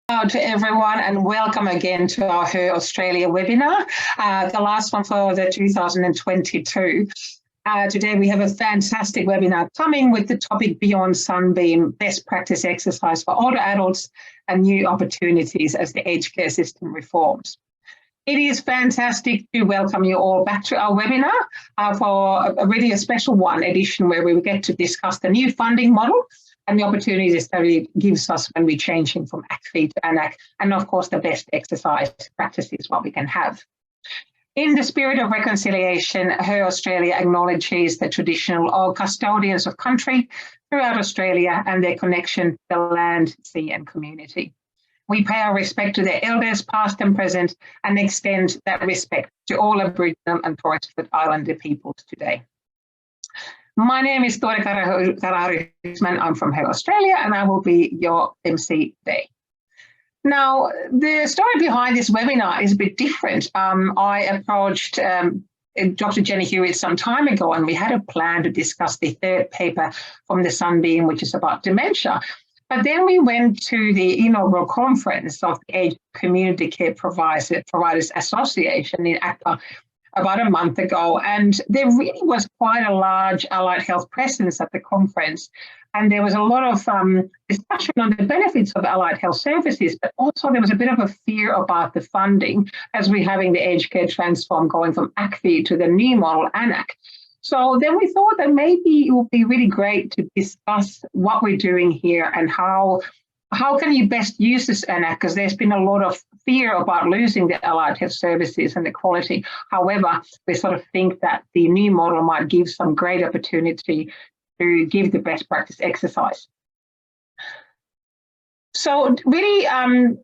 Hello to everyone and welcome again to our HUR Australia webinar, the last one for the 2022. Today we have a fantastic webinar coming with the topic Beyond Sunbeam, Best Practice Exercise for Older Adults and New Opportunities as the Aged Care System Reforms. It is fantastic to welcome you all back to our webinar for a really special one edition where we will get to discuss the new funding model and the opportunities that it gives us when we're changing from ACFI to ANAC, and of course the best exercise practices what we can have. In the spirit of reconciliation, HUR Australia acknowledges the traditional or custodians of country throughout Australia and their connection to the land, sea and community. We pay our respect to their elders, past and present, and extend that respect to all Aboriginal and Torres Strait Islander peoples today. My name is Tori Karaharisman. I'm from HUR Australia, and I will be your MC today. Now, the story behind this webinar is a bit different. I approached Dr. Jenny Hewitt some time ago, and we had a plan to discuss the third paper from the Sunbeam, which is about dementia. But then we went to the inaugural conference of the Aged Community Care Providers Association in Accra about a month ago, and there really was quite a large allied health presence at the conference, and there was a lot of discussion on the benefits of allied health services, but also there was a bit of a fear about the funding as we're having the aged care transform going from ACFI to the new model ANAC. So then we thought that maybe it would be really great to discuss what we're doing here and how can you best use this ANAC, because there's been a lot of fear about losing the allied health services and the quality. However, we sort of think that the new model might give some great opportunity to give the best practice exercise. So really,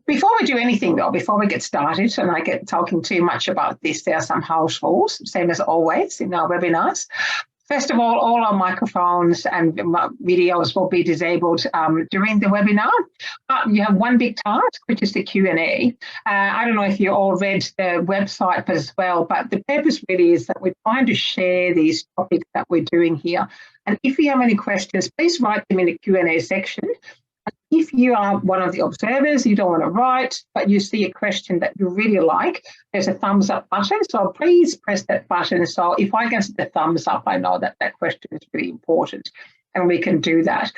before we do anything though, before we get started and I get talking too much about this, there are some house rules, same as always in our webinars. First of all our microphones and videos will be disabled during the webinar. You have one big task, which is the Q&A. I don't know if you all read the website as well, but the purpose really is that we're trying to share these topics that we're doing here. And if you have any questions, please write them in the Q&A section. If you are one of the observers, you don't want to write, but you see a question that you really like, there's a thumbs up button. So please press that button. So if I can see the thumbs up, I know that that question is really important and we can do that.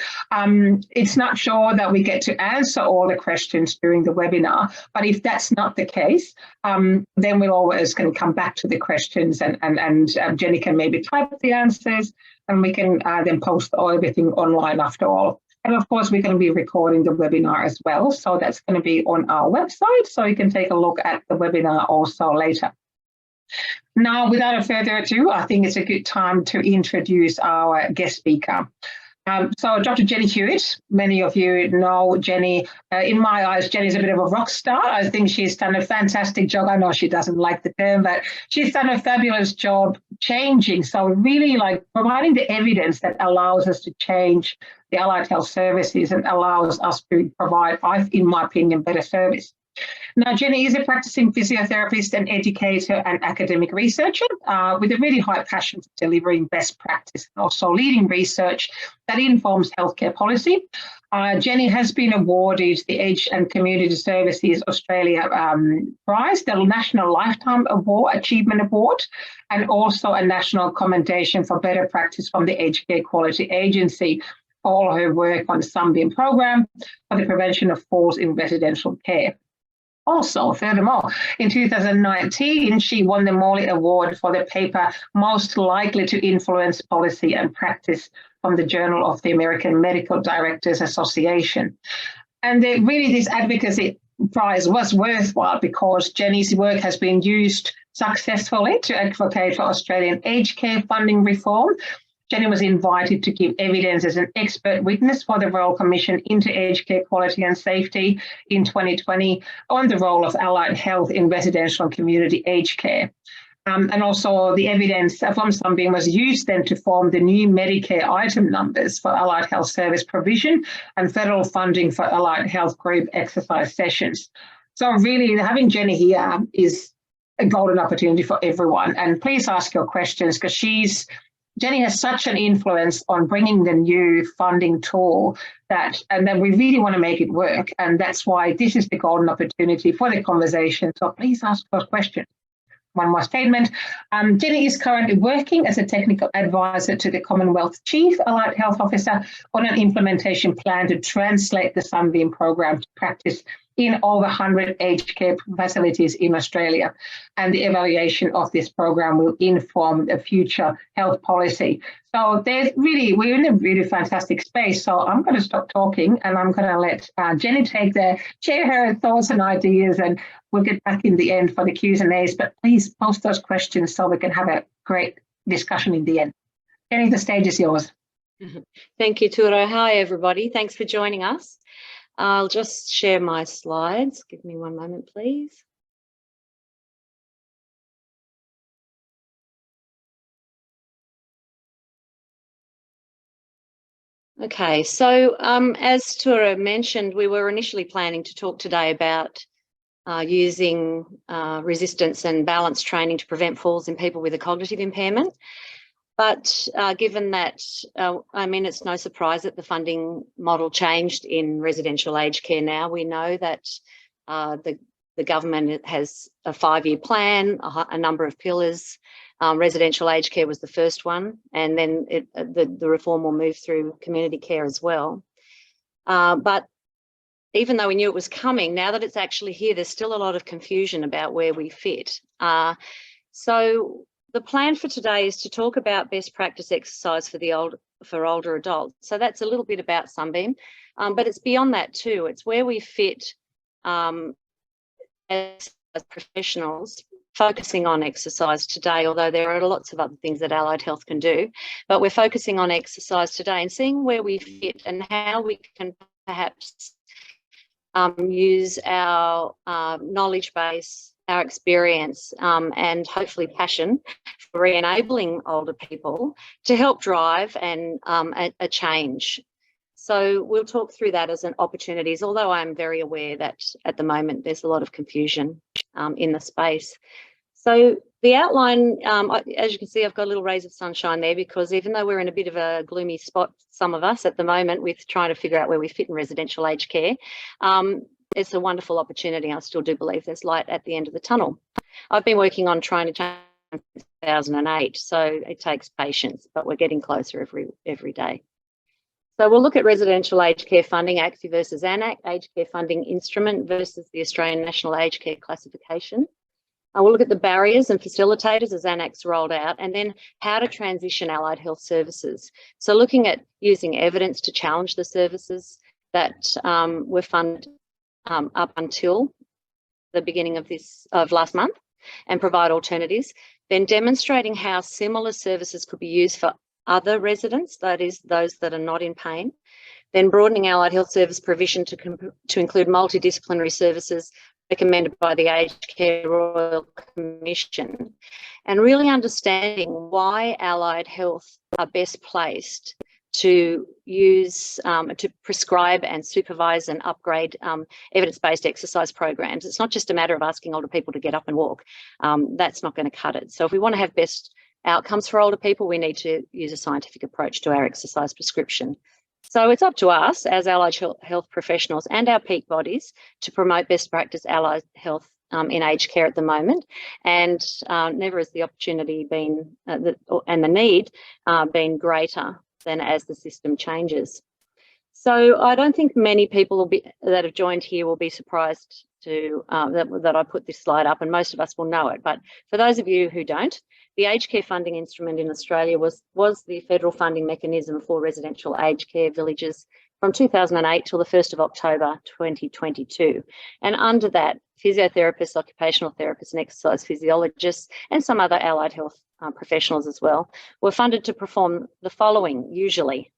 It's not sure that we get to answer all the questions during the webinar, but if that's not the case, then we're always going to come back to the questions and Jenny can maybe type the answers and we can then post everything online after all. And of course, we're going to be recording the webinar as well. So that's going to be on our website. So you can take a look at the webinar also later. Now, without further ado, I think it's a good time to introduce our guest speaker. So Dr. Jenny Hewitt, many of you know Jenny. In my eyes, Jenny's a bit of a rock star. I think she's done a fantastic job. I know she doesn't like the term, but she's done a fabulous job changing. So really like providing the evidence that allows us to change the allied health services and allows us to provide, in my opinion, better service. Now, Jenny is a practicing physiotherapist and educator and academic researcher with a really high passion for delivering best practice and also leading research that informs healthcare policy. Jenny has been awarded the Aged and Community Services Australia Prize, the National Lifetime Achievement Award, and also a National Commendation for Better Practice from the Aged Care Quality Agency for all her work on the Sunbeam program for the prevention of falls in residential care. Also, furthermore, in 2019, she won the Morley Award for the paper Most Likely to Influence Policy and Practice from the Journal of the American Medical Directors Association. And really this advocacy prize was worthwhile because Jenny's work has been used successfully to advocate for Australian aged care funding reform. Jenny was invited to give evidence as an expert witness for the Royal Commission into Aged Care Quality and Safety in 2020 on the role of allied health in residential and community aged care. And also the evidence from Sunbeam was used then to form the new Medicare item numbers for allied health service provision and federal funding for allied health group exercise sessions. So really having Jenny here is a golden opportunity for everyone. And please ask your questions because she's Jenny has such an influence on bringing the new funding tool and then we really want to make it work. And that's why this is the golden opportunity for the conversation. So please ask those questions. One more statement. Jenny is currently working as a technical advisor to the Commonwealth Chief Allied Health Officer on an implementation plan to translate the Sunbeam program to practice in over 100 aged care facilities in Australia. And the evaluation of this program will inform the future health policy. So we're in a really fantastic space. So I'm going to stop talking and I'm going to let Jenny share her thoughts and ideas, and we'll get back in the end for the Q's and A's, but please post those questions so we can have a great discussion in the end. Jenny, the stage is yours. Thank you, Tura. Hi, everybody. Thanks for joining us. I'll just share my slides. Give me one moment, please. Okay, so as Tura mentioned, we were initially planning to talk today about using resistance and balance training to prevent falls in people with a cognitive impairment. But given that, it's no surprise that the funding model changed in residential aged care now. We know that the government has a 5-year plan, a number of pillars. Residential aged care was the first one, and then the reform will move through community care as well. But even though we knew it was coming, now that it's actually here, there's still a lot of confusion about where we fit. So the plan for today is to talk about best practice exercise for older adults. So that's a little bit about Sunbeam, but it's beyond that too. It's where we fit as professionals focusing on exercise today, although there are lots of other things that allied health can do. But we're focusing on exercise today and seeing where we fit and how we can perhaps use our knowledge base, our experience, and hopefully passion for re-enabling older people to help drive and a change. So we'll talk through that as an opportunities, although I'm very aware that at the moment there's a lot of confusion in the space. So the outline, as you can see, I've got little rays of sunshine there because even though we're in a bit of a gloomy spot, some of us at the moment, with trying to figure out where we fit in residential aged care, it's a wonderful opportunity. I still do believe there's light at the end of the tunnel. I've been working on trying to change since 2008, so it takes patience, but we're getting closer every day. So we'll look at residential aged care funding, ACFI versus ANAC, aged care funding instrument versus the Australian National Aged Care Classification. We'll look at the barriers and facilitators as ANAC's rolled out, and then how to transition allied health services. So looking at using evidence to challenge the services that were funded up until the beginning of last month and provide alternatives, then demonstrating how similar services could be used for other residents, that is, those that are not in pain, then broadening allied health service provision to include multidisciplinary services recommended by the Aged Care Royal Commission, and really understanding why allied health are best placed to use, to prescribe and supervise and upgrade evidence-based exercise programs. It's not just a matter of asking older people to get up and walk. That's not going to cut it. So if we want to have best outcomes for older people, we need to use a scientific approach to our exercise prescription. So it's up to us as allied health professionals and our peak bodies to promote best practice allied health in aged care at the moment, and never has the opportunity been and the need been greater than as the system changes. So I don't think many people that have joined here will be surprised to that I put this slide up, and most of us will know it. But for those of you who don't, the aged care funding instrument in Australia was the federal funding mechanism for residential aged care villages from 2008 till the 1st of October 2022. And under that, physiotherapists, occupational therapists and exercise physiologists and some other allied health professionals as well were funded to perform the following usually: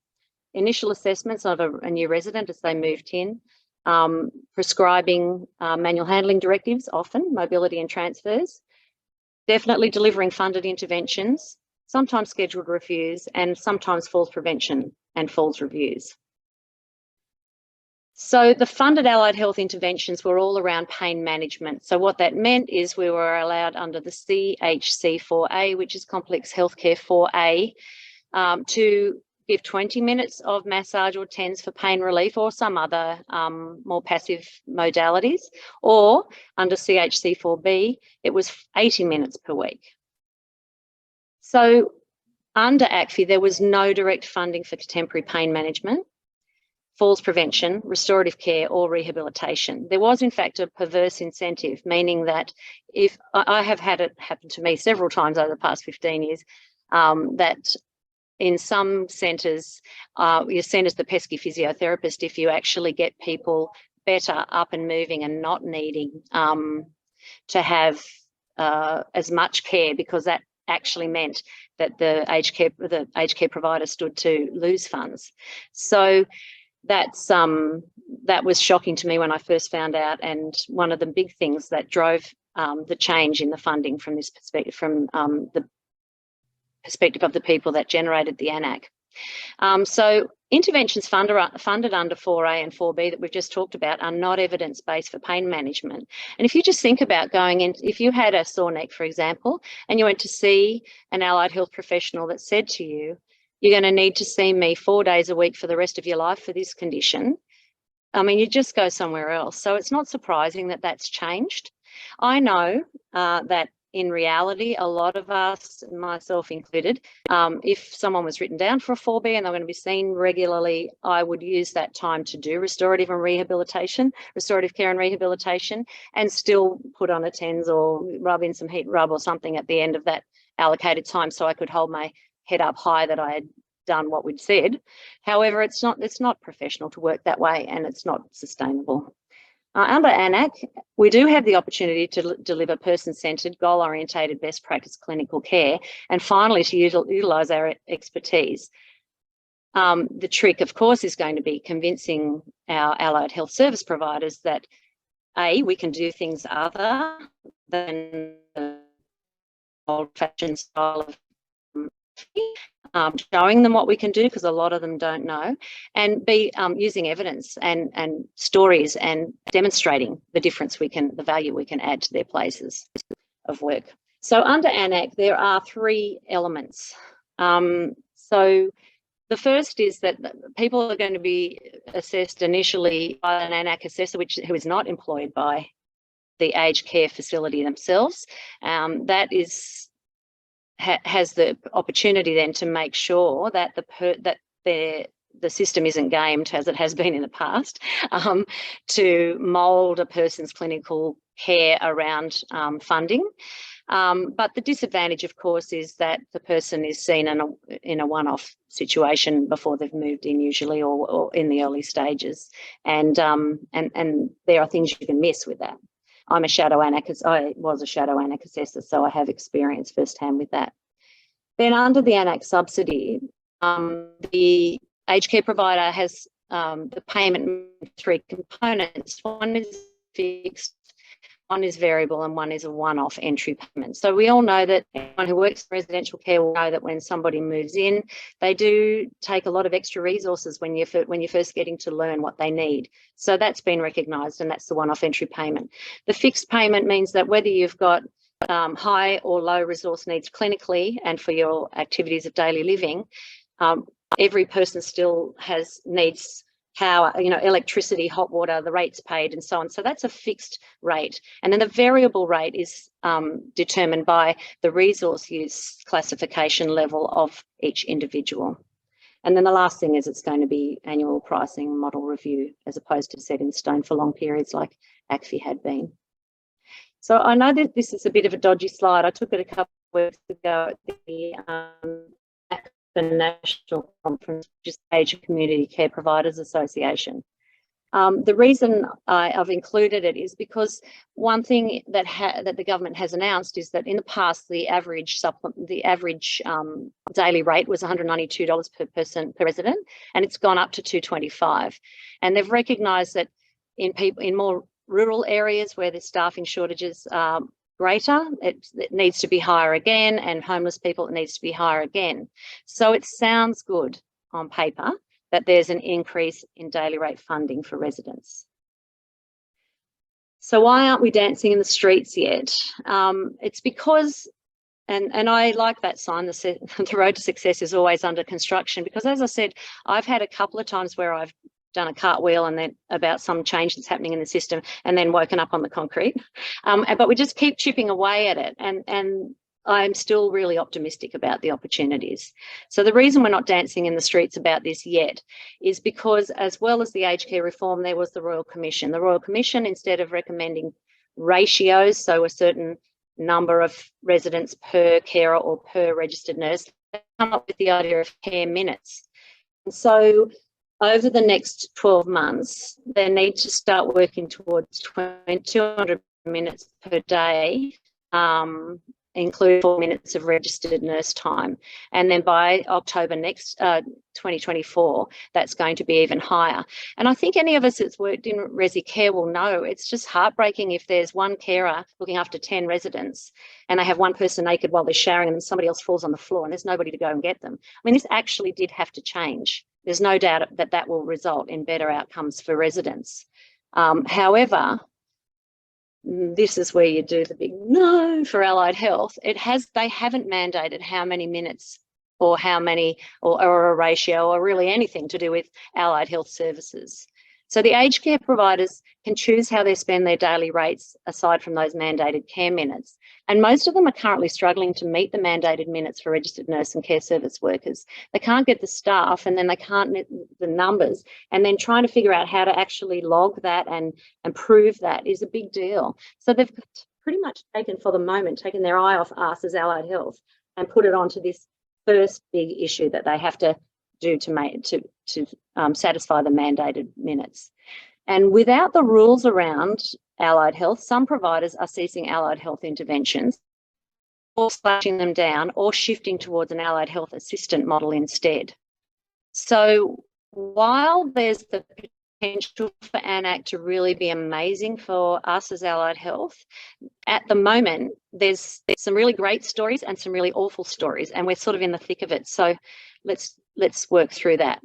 initial assessments of a new resident as they moved in, prescribing manual handling directives, often mobility and transfers, definitely delivering funded interventions, sometimes scheduled reviews, and sometimes falls prevention and falls reviews. So the funded allied health interventions were all around pain management. So what that meant is we were allowed under the CHC 4A, which is Complex Healthcare 4A, to give 20 minutes of massage or TENS for pain relief or some other more passive modalities, or under CHC4B, it was 80 minutes per week. So under ACFI, there was no direct funding for contemporary pain management, falls prevention, restorative care or rehabilitation. There was in fact a perverse incentive, meaning that if I have had it happen to me several times over the past 15 years, that in some centres, you're seen as the pesky physiotherapist if you actually get people better up and moving and not needing to have as much care, because that actually meant that the aged care provider stood to lose funds. So that was shocking to me when I first found out, and one of the big things that drove the change in the funding from this perspective, from the perspective of the people that generated the ANAC. So interventions funded under 4A and 4B that we've just talked about are not evidence-based for pain management. And if you just think about going in, if you had a sore neck, for example, and you went to see an allied health professional that said to you, you're going to need to see me 4 days a week for the rest of your life for this condition, I mean, you just go somewhere else. So it's not surprising that that's changed. I know that in reality, a lot of us, myself included, if someone was written down for a 4B and they're going to be seen regularly, I would use that time to do restorative care and rehabilitation, and still put on a TENS or rub in some heat rub or something at the end of that allocated time, so I could hold my head up high that I had done what we'd said. However, it's not professional to work that way, and it's not sustainable. Under ANAC, we do have the opportunity to deliver person-centred, goal-orientated, best practice clinical care, and finally to utilise our expertise. The trick, of course, is going to be convincing our allied health service providers that, A, we can do things other than the old-fashioned style of showing them what we can do, because a lot of them don't know, and B, using evidence and stories and demonstrating the difference the value we can add to their places of work. So under ANAC, there are 3 elements. So the first is that people are going to be assessed initially by an ANAC assessor, who is not employed by the aged care facility themselves. That has the opportunity then to make sure that the system isn't gamed, as it has been in the past, to mould a person's clinical care around funding. But the disadvantage, of course, is that the person is seen in a one-off situation before they've moved in, usually, or in the early stages, and there are things you can miss with that. I was a shadow ANAC assessor, so I have experience firsthand with that. Then under the ANAC subsidy, the aged care provider has the payment in 3 components. One is fixed, one is variable, and one is a one-off entry payment. So we all know that anyone who works in residential care will know that when somebody moves in, they do take a lot of extra resources when you're first getting to learn what they need. So that's been recognised, and that's the one-off entry payment. The fixed payment means that whether you've got high or low resource needs clinically and for your activities of daily living, every person still needs power, electricity, hot water, the rates paid and so on. So that's a fixed rate. And then the variable rate is determined by the resource use classification level of each individual. And then the last thing is it's going to be annual pricing model review, as opposed to set in stone for long periods like ACFI had been. So I know that this is a bit of a dodgy slide. I took it a couple of weeks ago at the National Conference, which is Aged Community Care Providers Association. The reason I've included it is because one thing that the government has announced is that in the past the average daily rate was $192 per person per resident, and it's gone up to $225. And they've recognised that in more rural areas where the staffing shortages are greater, it needs to be higher again, and homeless people, it needs to be higher again. So it sounds good on paper that there's an increase in daily rate funding for residents. So why aren't we dancing in the streets yet? It's because And I like that sign. The road to success is always under construction, because, as I said, I've had a couple of times where I've done a cartwheel and then about some change that's happening in the system, and then woken up on the concrete. But we just keep chipping away at it, and I'm still really optimistic about the opportunities. So the reason we're not dancing in the streets about this yet is because, as well as the aged care reform, there was the Royal Commission. The Royal Commission, instead of recommending ratios, so a certain number of residents per carer or per registered nurse, they come up with the idea of care minutes. And so over the next 12 months, they need to start working towards 200 minutes per day, include 4 minutes of registered nurse time. And then by October 2024, that's going to be even higher. And I think any of us that's worked in resi care will know it's just heartbreaking if there's one carer looking after 10 residents and they have one person naked while they're showering and somebody else falls on the floor and there's nobody to go and get them. I mean, this actually did have to change. There's no doubt that that will result in better outcomes for residents. However, this is where you do the big no for allied health. They haven't mandated how many minutes or how many or a ratio or really anything to do with allied health services. So the aged care providers can choose how they spend their daily rates aside from those mandated care minutes. And most of them are currently struggling to meet the mandated minutes for registered nurse and care service workers. They can't get the staff, and then they can't meet the numbers, and then trying to figure out how to actually log that and prove that is a big deal. So they've pretty much taken their eye off us as allied health and put it onto this first big issue that they have to do to satisfy the mandated minutes. And without the rules around allied health, some providers are ceasing allied health interventions or slashing them down or shifting towards an allied health assistant model instead. So while there's the potential for ANAC to really be amazing for us as allied health, at the moment there's some really great stories and some really awful stories, and we're sort of in the thick of it. So let's work through that.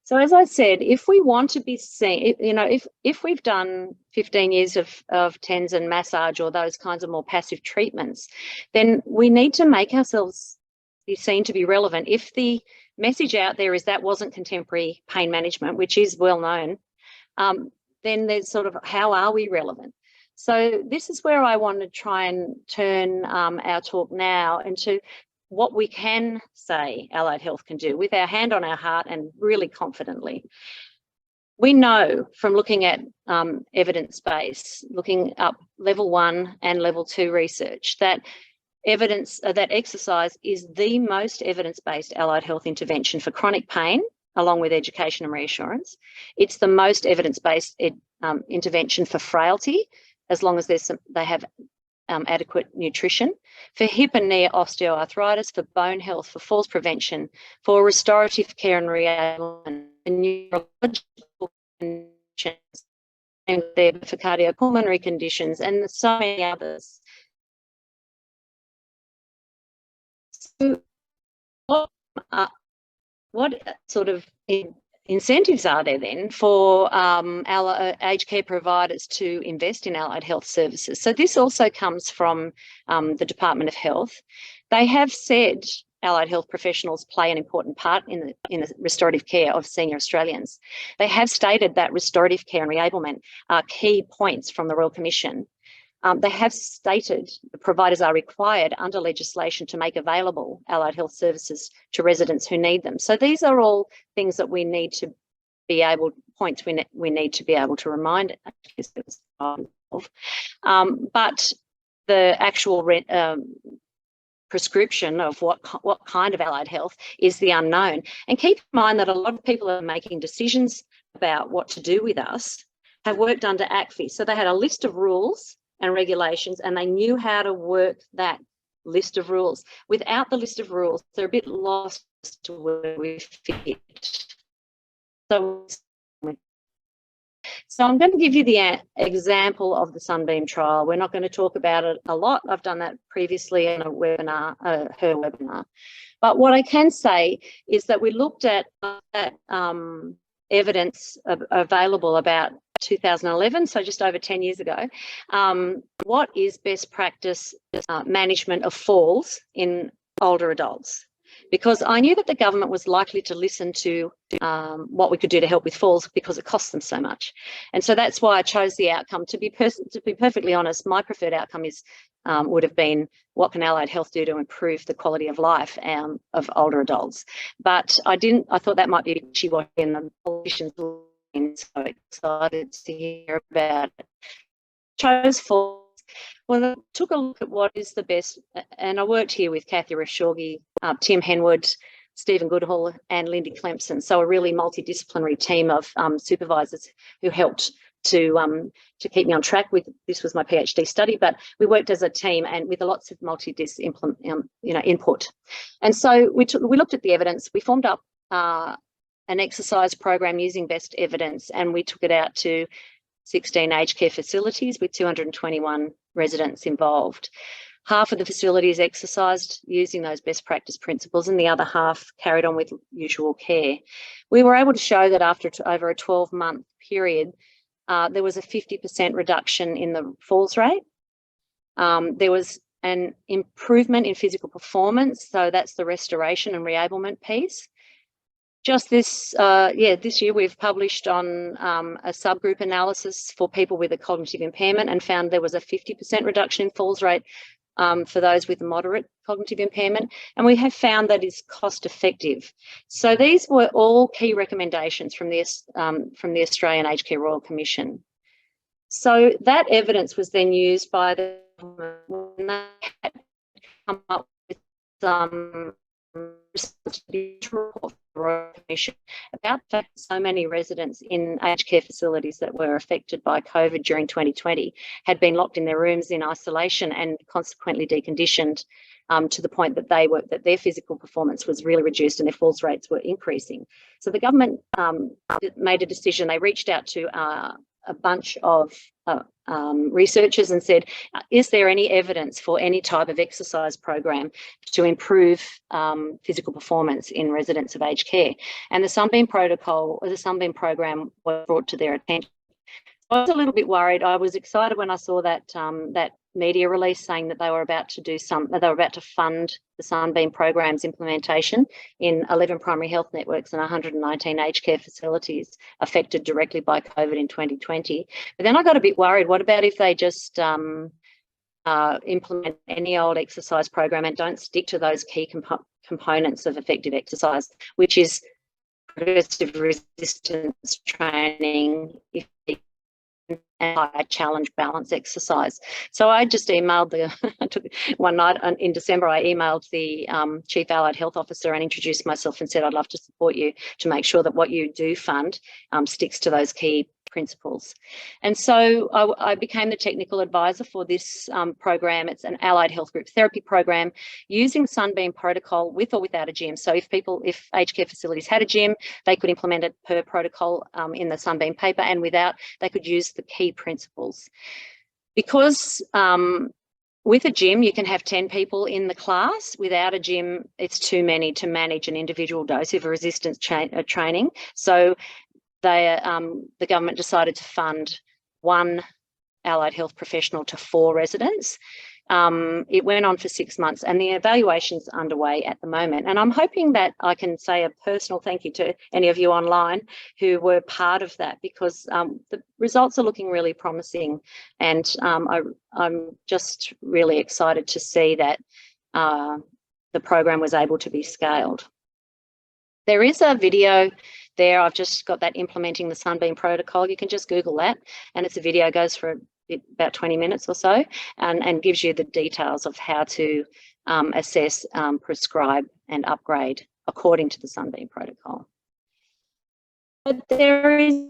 So as I said, if we want to be seen, if we've done 15 years of TENS and massage or those kinds of more passive treatments, then we need to make ourselves be seen to be relevant. If the message out there is that wasn't contemporary pain management, which is well known, then there's sort of, how are we relevant? So this is where I want to try and turn our talk now into what we can say allied health can do with our hand on our heart and really confidently. We know from looking at evidence base, looking up level 1 and level 2 research, that exercise is the most evidence-based allied health intervention for chronic pain, along with education and reassurance. It's the most evidence-based intervention for frailty, as long as they have adequate nutrition, for hip and knee osteoarthritis, for bone health, for falls prevention, for restorative care and reablement, and neurological conditions, and for cardiopulmonary conditions, and so many others. So what sort of incentives are there then for aged care providers to invest in allied health services? So this also comes from the Department of Health. They have said allied health professionals play an important part in the restorative care of senior Australians. They have stated that restorative care and reablement are key points from the Royal Commission. They have stated the providers are required under legislation to make available allied health services to residents who need them. So these are all things that we need to be able, points we need to be able to remind of. But the actual prescription of what kind of allied health is the unknown. And keep in mind that a lot of people are making decisions about what to do with us have worked under ACFI. So they had a list of rules and regulations, and they knew how to work that list of rules. Without the list of rules, they're a bit lost as to where we fit. So I'm going to give you the example of the Sunbeam trial. We're not going to talk about it a lot. I've done that previously in a webinar, HUR webinar. But what I can say is that we looked at evidence available about 2011, so just over 10 years ago, what is best practice management of falls in older adults? Because I knew that the government was likely to listen to what we could do to help with falls because it costs them so much. And so that's why I chose the outcome. To be perfectly honest, my preferred outcome is would have been, what can allied health do to improve the quality of life of older adults? But I thought that might be wishy-washy, and the politicians were so excited to hear about it. Chose falls. Well, I took a look at what is the best, and I worked here with Kathy Rashorgi, Tim Henwood, Stephen Goodhall, and Lindy Clempson. So a really multidisciplinary team of supervisors who helped to keep me on track with. This was my PhD study, but we worked as a team and with lots of input. And so we looked at the evidence. We formed up an exercise program using best evidence, and we took it out to 16 aged care facilities with 221 residents involved. Half of the facilities exercised using those best practice principles, and the other half carried on with usual care. We were able to show that after over a 12-month period, there was a 50% reduction in the falls rate. There was an improvement in physical performance, so that's the restoration and reablement piece. Just this year we've published on a subgroup analysis for people with a cognitive impairment and found there was a 50% reduction in falls rate for those with moderate cognitive impairment, and we have found that is cost effective. So these were all key recommendations from the Australian Aged Care Royal Commission. So that evidence was then used by the government when they had come up with report from the Royal Commission about the fact that so many residents in aged care facilities that were affected by COVID during 2020 had been locked in their rooms in isolation and consequently deconditioned to the point that their physical performance was really reduced and their falls rates were increasing. So the government made a decision. They reached out to a bunch of researchers and said, is there any evidence for any type of exercise program to improve physical performance in residents of aged care? And the Sunbeam protocol, or the Sunbeam program, was brought to their attention. I was a little bit worried. I was excited when I saw that that media release saying that they were about to fund the Sunbeam program's implementation in 11 primary health networks and 119 aged care facilities affected directly by COVID in 2020. But then I got a bit worried. What about if they just implement any old exercise program and don't stick to those key components of effective exercise, which is progressive resistance training, and high challenge balance exercise. So I just emailed one night in December, I emailed the Chief Allied Health Officer and introduced myself and said, I'd love to support you to make sure that what you do fund sticks to those key principles. And so I became the technical advisor for this program. It's an allied health group therapy program using Sunbeam protocol with or without a gym. So if aged care facilities had a gym, they could implement it per protocol in the Sunbeam paper, and without, they could use the key principles. Because with a gym, you can have 10 people in the class. Without a gym, it's too many to manage an individual dose of resistance training. So the government decided to fund one allied health professional to 4 residents. It went on for 6 months and the evaluation's underway at the moment. And I'm hoping that I can say a personal thank you to any of you online who were part of that, because the results are looking really promising. And I'm just really excited to see that the program was able to be scaled. There is a video there. I've just got that, implementing the Sunbeam protocol. You can just Google that, and it's a video, goes for about 20 minutes or so, and gives you the details of how to assess, prescribe and upgrade according to the Sunbeam protocol. But there is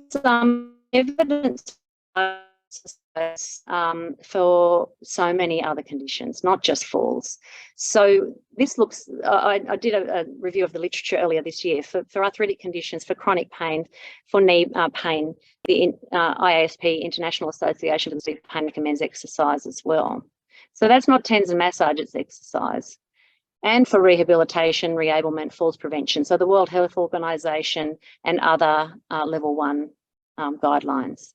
evidence for so many other conditions, not just falls. So this looks, I did a review of the literature earlier this year for arthritic conditions, for chronic pain, for knee pain. The IASP, International Association for Sleep Pain, recommends exercise as well. So that's not TENS and massage, it's exercise. And for rehabilitation, reablement, falls prevention. So the World Health Organization and other level 1 guidelines.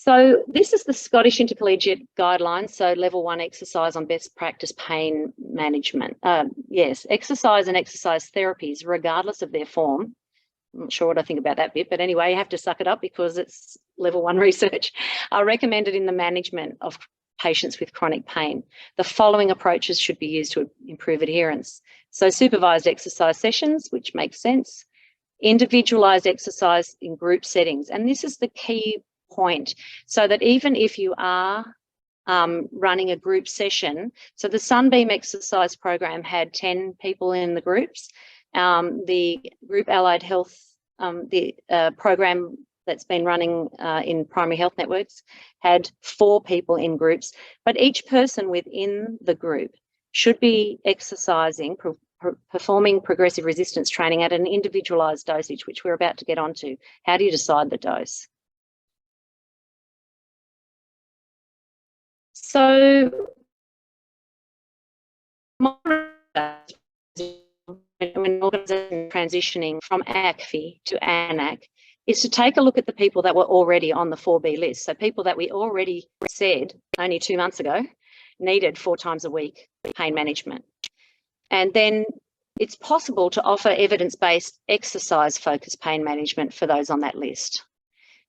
So this is the Scottish Intercollegiate Guidelines, so level 1 exercise on best practice pain management. Yes, exercise and exercise therapies, regardless of their form. I'm not sure what I think about that bit, but anyway, you have to suck it up because it's level 1 research, are recommended in the management of patients with chronic pain. The following approaches should be used to improve adherence. So supervised exercise sessions, which makes sense, individualized exercise in group settings. And this is the key point, so that even if you are running a group session, so the Sunbeam exercise program had 10 people in the groups. The group allied health, program that's been running in primary health networks had 4 people in groups, but each person within the group should be exercising, performing progressive resistance training at an individualized dosage, which we're about to get onto. How do you decide the dose? So when organisation transitioning from ACFI to ANAC is to take a look at the people that were already on the 4B list. So people that we already said only 2 months ago needed 4 times a week pain management. And then it's possible to offer evidence-based exercise-focused pain management for those on that list.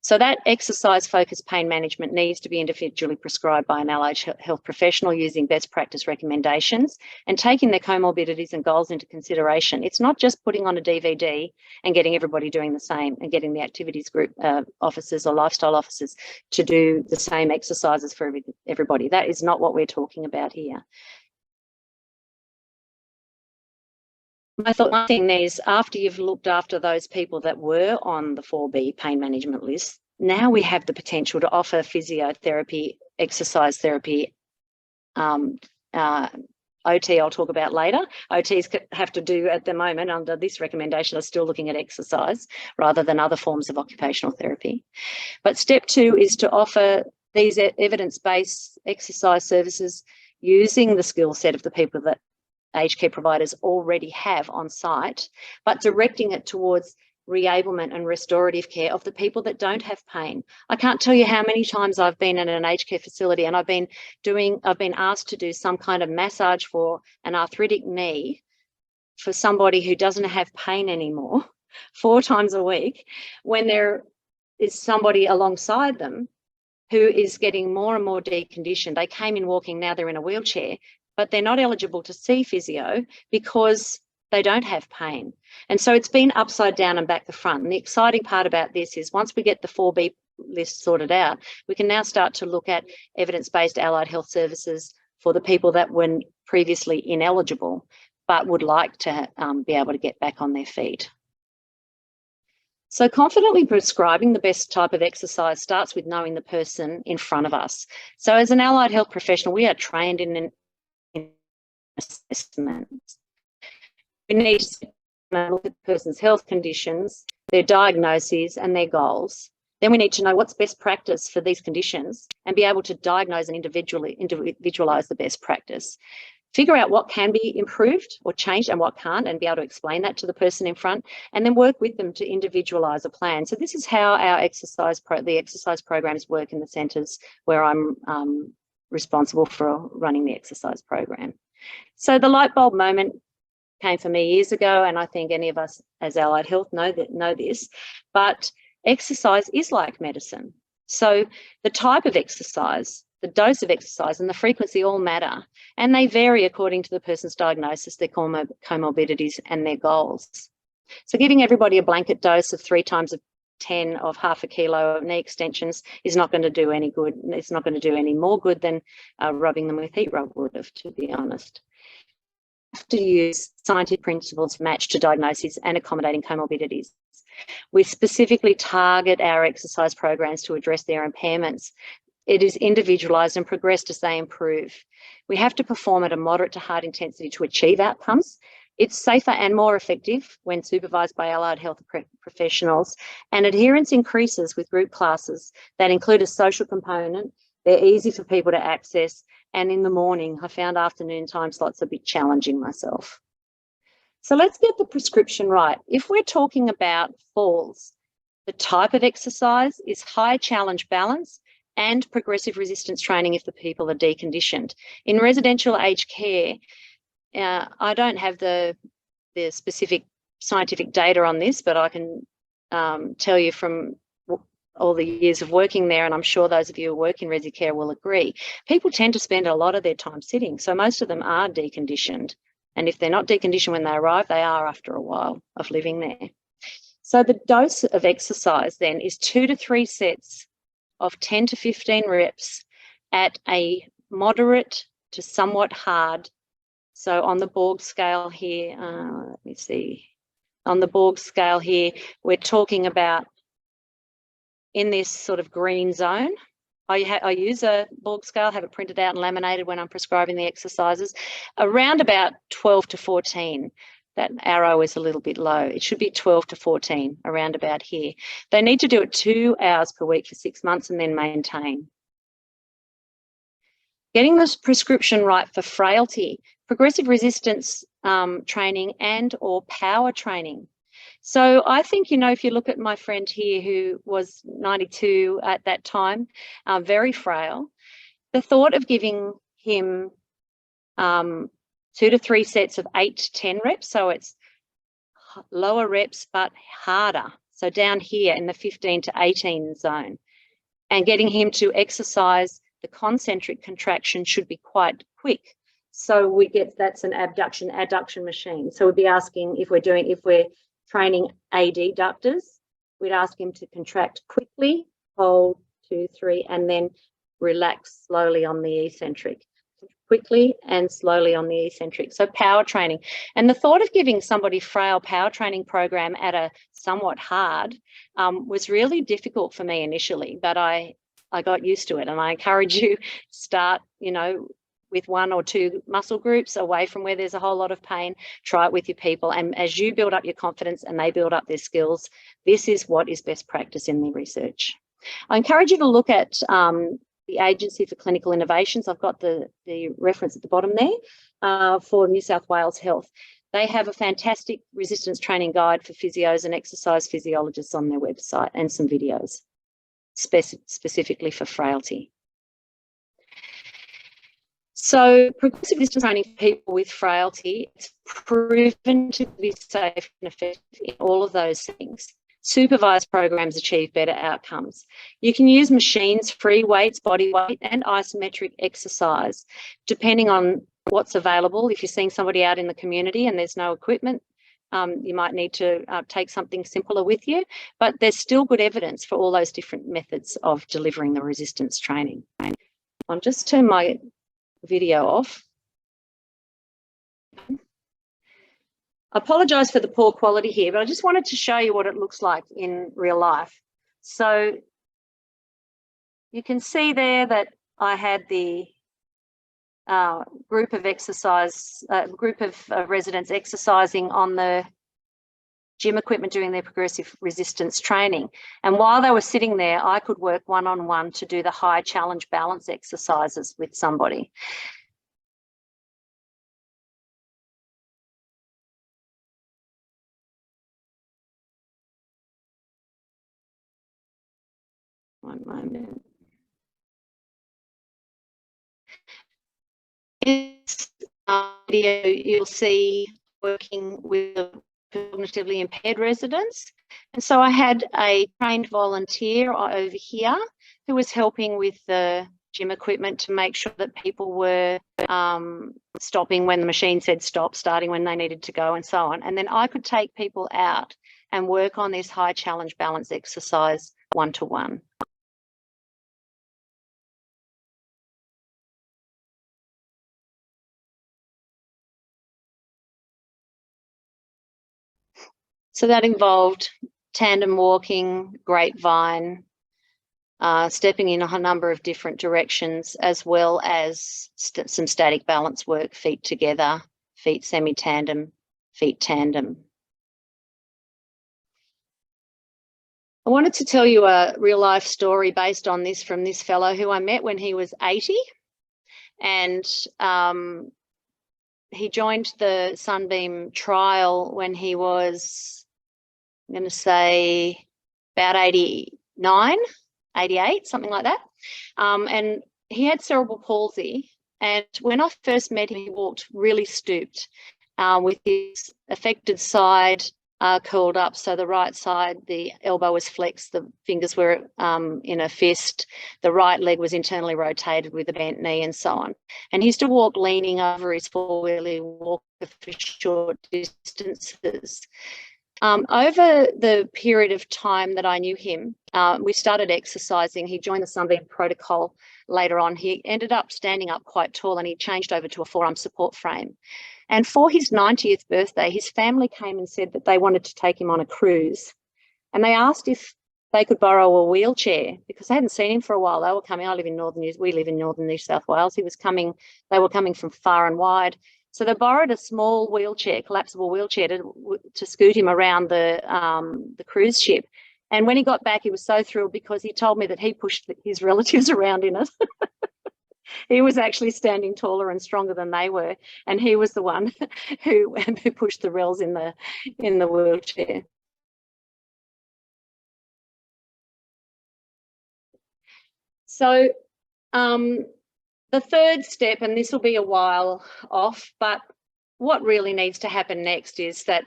So that exercise-focused pain management needs to be individually prescribed by an allied health professional using best practice recommendations and taking their comorbidities and goals into consideration. It's not just putting on a DVD and getting everybody doing the same and getting the activities group officers or lifestyle officers to do the same exercises for everybody. That is not what we're talking about here. My thing is, after you've looked after those people that were on the 4B pain management list, now we have the potential to offer physiotherapy, exercise therapy, OT I'll talk about later. OTs have to do at the moment under this recommendation are still looking at exercise rather than other forms of occupational therapy. But step 2 is to offer these evidence-based exercise services using the skill set of the people that aged care providers already have on site, but directing it towards reablement and restorative care of the people that don't have pain. I can't tell you how many times I've been in an aged care facility and I've been asked to do some kind of massage for an arthritic knee for somebody who doesn't have pain anymore 4 times a week, when there is somebody alongside them who is getting more and more deconditioned. They came in walking, now they're in a wheelchair, but they're not eligible to see physio because they don't have pain. And so it's been upside down and back the front. And the exciting part about this is once we get the 4B list sorted out, we can now start to look at evidence-based allied health services for the people that were previously ineligible, but would like to be able to get back on their feet. So confidently prescribing the best type of exercise starts with knowing the person in front of us. So as an allied health professional, we are trained in assessment. We need to look at the person's health conditions, their diagnoses and their goals. Then we need to know what's best practice for these conditions and be able to diagnose and individualise the best practice. Figure out what can be improved or changed and what can't, and be able to explain that to the person in front, and then work with them to individualise a plan. So this is how our exercise programs work in the centres where I'm responsible for running the exercise program. So the light bulb moment came for me years ago, and I think any of us as allied health know this, but exercise is like medicine. So the type of exercise, the dose of exercise and the frequency all matter, and they vary according to the person's diagnosis, their comorbidities and their goals. So giving everybody a blanket dose of 3 times 10 of half a kilo of knee extensions is not going to do any good. It's not going to do any more good than rubbing them with heat rub would have, to be honest. We have to use scientific principles matched to diagnoses and accommodating comorbidities. We specifically target our exercise programs to address their impairments. It is individualised and progressed as they improve. We have to perform at a moderate to hard intensity to achieve outcomes. It's safer and more effective when supervised by allied health professionals, and adherence increases with group classes that include a social component. They're easy for people to access, and in the morning, I found afternoon time slots a bit challenging myself. So let's get the prescription right. If we're talking about falls, the type of exercise is high challenge balance and progressive resistance training if the people are deconditioned. In residential aged care, I don't have the specific scientific data on this, but I can tell you from all the years of working there, and I'm sure those of you who work in resi care will agree, people tend to spend a lot of their time sitting. So most of them are deconditioned. And if they're not deconditioned when they arrive, they are after a while of living there. So the dose of exercise then is 2 to 3 sets of 10 to 15 reps at a moderate to somewhat hard. So on the Borg scale here, let me see. On the Borg scale here, we're talking about in this sort of green zone. I use a Borg scale, have it printed out and laminated when I'm prescribing the exercises, around about 12 to 14. That arrow is a little bit low. It should be 12 to 14, around about here. They need to do it 2 hours per week for 6 months and then maintain. Getting this prescription right for frailty, progressive resistance training and or power training. So I think, you know, if you look at my friend here who was 92 at that time, very frail, the thought of giving him 2 to 3 sets of 8 to 10 reps, so it's lower reps but harder, so down here in the 15 to 18 zone, and getting him to exercise the concentric contraction should be quite quick. So we get, that's an adduction machine. So we'd be asking if we're training adductors, we'd ask him to contract quickly, hold 2, 3, and then relax slowly on the eccentric. Quickly and slowly on the eccentric. So power training. And the thought of giving somebody frail power training program at a somewhat hard was really difficult for me initially, but I got used to it. And I encourage you, start, you know, with 1 or 2 muscle groups away from where there's a whole lot of pain. Try it with your people. And as you build up your confidence and they build up their skills, this is what is best practice in the research. I encourage you to look at the Agency for Clinical Innovations. I've got the reference at the bottom there for New South Wales Health. They have a fantastic resistance training guide for physios and exercise physiologists on their website, and some videos specifically for frailty. So progressive resistance training for people with frailty, it's proven to be safe and effective in all of those things. Supervised programs achieve better outcomes. You can use machines, free weights, body weight, and isometric exercise, depending on what's available. If you're seeing somebody out in the community and there's no equipment, you might need to take something simpler with you, but there's still good evidence for all those different methods of delivering the resistance training. I'll just turn my video off. I apologise for the poor quality here, but I just wanted to show you what it looks like in real life. So you can see there that I had the group of residents exercising on the gym equipment doing their progressive resistance training. And while they were sitting there, I could work one-on-one to do the high challenge balance exercises with somebody. One moment. In this video, you'll see working with cognitively impaired residents. And so I had a trained volunteer over here who was helping with the gym equipment to make sure that people were stopping when the machine said stop, starting when they needed to go, and so on. And then I could take people out and work on this high challenge balance exercise one-to-one. So that involved tandem walking, grapevine, stepping in a number of different directions, as well as some static balance work, feet together, feet semi-tandem, feet tandem. I wanted to tell you a real life story based on this from this fellow who I met when he was 80. And he joined the Sunbeam trial when he was, I'm going to say, about 89, 88, something like that. And he had cerebral palsy. And when I first met him, he walked really stooped with his affected side curled up. So the right side, the elbow was flexed, the fingers were in a fist, the right leg was internally rotated with a bent knee and so on. And he used to walk leaning over his four-wheeler walker for short distances. Over the period of time that I knew him, we started exercising. He joined the Sunbeam protocol later on. He ended up standing up quite tall and he changed over to a forearm support frame. And for his 90th birthday, his family came and said that they wanted to take him on a cruise. And they asked if they could borrow a wheelchair because they hadn't seen him for a while. They were coming. We live in northern New South Wales. They were coming from far and wide. So they borrowed a small wheelchair, collapsible wheelchair, to scoot him around the cruise ship. And when he got back, he was so thrilled because he told me that he pushed his relatives around in it. He was actually standing taller and stronger than they were, and he was the one who pushed the rels in the wheelchair. So the third step, and this will be a while off, but what really needs to happen next is that,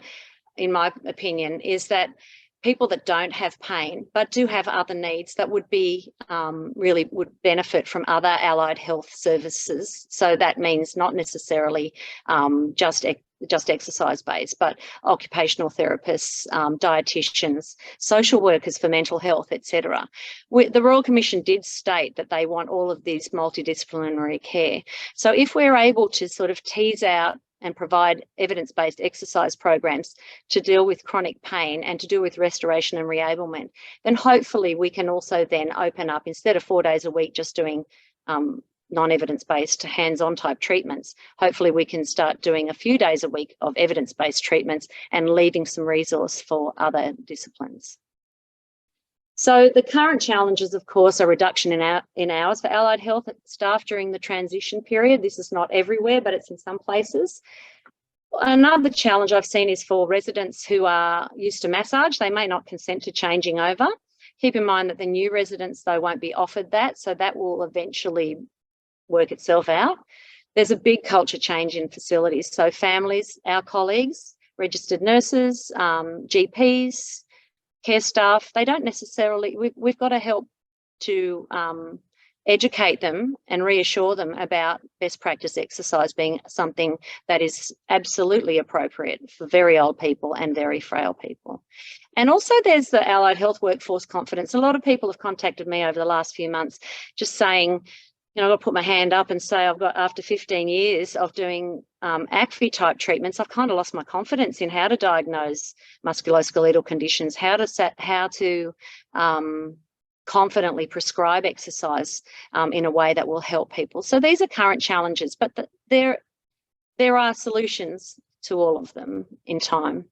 in my opinion, is that people that don't have pain but do have other needs that would be really would benefit from other allied health services. So that means not necessarily just exercise based, but occupational therapists, dietitians, social workers for mental health, etc. The Royal Commission did state that they want all of these multidisciplinary care. So if we're able to sort of tease out and provide evidence-based exercise programs to deal with chronic pain and to do with restoration and reablement, then hopefully we can also then open up, instead of 4 days a week just doing non-evidence-based hands-on type treatments, hopefully we can start doing a few days a week of evidence-based treatments and leaving some resource for other disciplines. So the current challenges, of course, are reduction in hours for allied health staff during the transition period. This is not everywhere, but it's in some places. Another challenge I've seen is for residents who are used to massage. They may not consent to changing over. Keep in mind that the new residents, though, won't be offered that, so that will eventually work itself out. There's a big culture change in facilities. So families, our colleagues, registered nurses, GPs, care staff, they don't necessarily, we've got to help to educate them and reassure them about best practice exercise being something that is absolutely appropriate for very old people and very frail people. And also there's the allied health workforce confidence. A lot of people have contacted me over the last few months just saying, you know, I've got to put my hand up and say I've got, after 15 years of doing ACFI type treatments, I've kind of lost my confidence in how to diagnose musculoskeletal conditions, how to confidently prescribe exercise in a way that will help people. So these are current challenges, but there are solutions to all of them in time.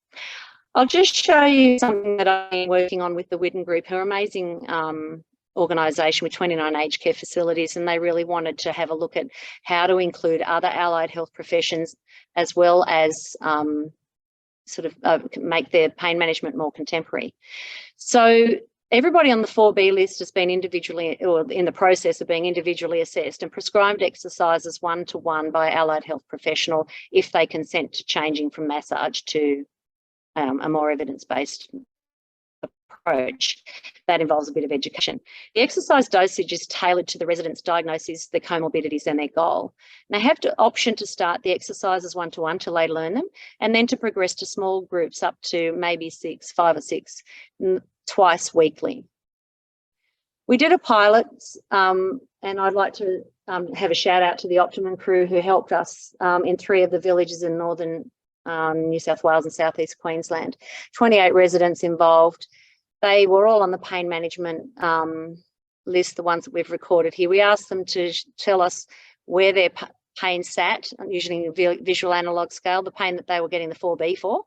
I'll just show you something that I've been working on with the Whidden Group, who are amazing organisation with 29 aged care facilities, and they really wanted to have a look at how to include other allied health professions as well as make their pain management more contemporary. So everybody on the 4B list has been individually, or in the process of being individually assessed and prescribed exercises one-to-one by allied health professional if they consent to changing from massage to a more evidence-based approach. That involves a bit of education. The exercise dosage is tailored to the resident's diagnosis, their comorbidities and their goal. And they have the option to start the exercises one-to-one till they learn them, and then to progress to small groups up to maybe 5 or 6 twice weekly. We did a pilot, and I'd like to have a shout out to the Optimum crew who helped us in 3 of the villages in northern New South Wales and southeast Queensland. 28 residents involved. They were all on the pain management list, the ones that we've recorded here. We asked them to tell us where their pain sat, usually in a visual analogue scale, the pain that they were getting the 4B for.